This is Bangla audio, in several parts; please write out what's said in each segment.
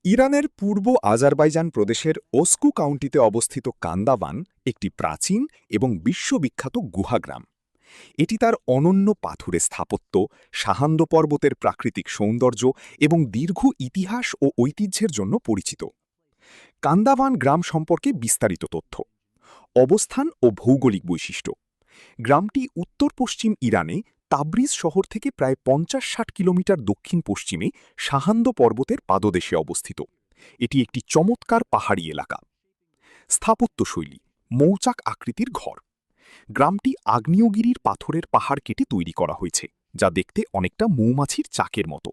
ইরানের পূর্ব আজারবাইজান প্রদেশের ওস্কু কাউন্টিতে অবস্থিত কান্দাভান একটি প্রাচীন এবং বিশ্ববিখ্যাত গুহাগ্রাম। এটি তার অনন্য পাথুরে স্থাপত্য, সাহান্দ পর্বতের প্রাকৃতিক সৌন্দর্য এবং দীর্ঘ ইতিহাস ও ঐতিহ্যের জন্য পরিচিত। কান্দাভান গ্রাম সম্পর্কে বিস্তারিত তথ্য। অবস্থান ও ভৌগোলিক বৈশিষ্ট্য। গ্রামটি উত্তর-পশ্চিম ইরানে তাবরিজ শহর থেকে প্রায় ৫০-৬০ কিলোমিটার দক্ষিণ-পশ্চিমে সাহান্দ পর্বতের পাদদেশে অবস্থিত। এটি একটি চমৎকার পাহাড়ি এলাকা। স্থাপত্যশৈলী: মৌচাক আকৃতির ঘর। গ্রামটি আগ্নেয়গিরির পাথরের পাহাড় কেটে তৈরি করা হয়েছে, যা দেখতে অনেকটা মৌমাছির চাকের মতো।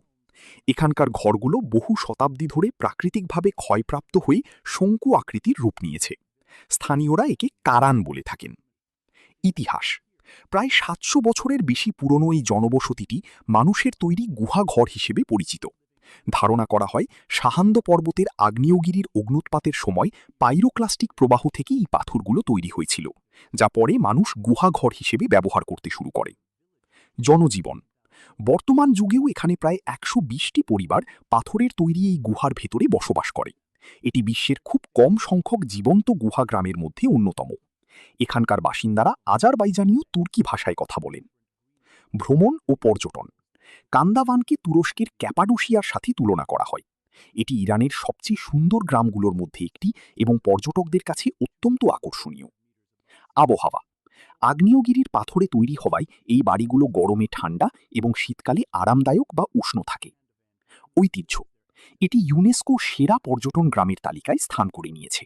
এখানকার ঘরগুলো বহু শতাব্দী ধরে প্রাকৃতিকভাবে ক্ষয়প্রাপ্ত হয়ে শঙ্কু আকৃতির রূপ নিয়েছে। স্থানীয়রা একে কারান বলে থাকেন। ইতিহাস: প্রায় ৭০০ বছরের বেশি পুরনো এই জনবসতিটি মানুষের তৈরি গুহাঘর হিসেবে পরিচিত। ধারণা করা হয় সাহান্দ পর্বতের আগ্নেয়গিরির অগ্নুৎপাতের সময় পাইরোক্লাস্টিক প্রবাহ থেকে এই পাথরগুলো তৈরি হয়েছিল, যা পরে মানুষ গুহাঘর হিসেবে ব্যবহার করতে শুরু করে। জনজীবন: বর্তমান যুগেও এখানে প্রায় ১২০টি পরিবার পাথরের তৈরি এই গুহার ভেতরে বসবাস করে। এটি বিশ্বের খুব কম সংখ্যক জীবন্ত গুহাগ্রামের মধ্যে অন্যতম। এখানকার বাসিন্দারা আজারবাইজানীয় তুর্কি ভাষায় কথা বলেন। ভ্রমণ ও পর্যটন: কান্দাভানকে তুরস্কের ক্যাপাডোশিয়ার সাথে তুলনা করা হয়। এটি ইরানের সবচেয়ে সুন্দর গ্রামগুলোর মধ্যে একটি এবং পর্যটকদের কাছে অত্যন্ত আকর্ষণীয়। আবহাওয়া: আগ্নেয়গিরির পাথরে তৈরি হওয়ায় এই বাড়িগুলো গরমে ঠান্ডা এবং শীতকালে আরামদায়ক বা উষ্ণ থাকে। ঐতিহ্য: এটি ইউনেস্কো সেরা পর্যটন গ্রামের তালিকায় স্থান করে নিয়েছে।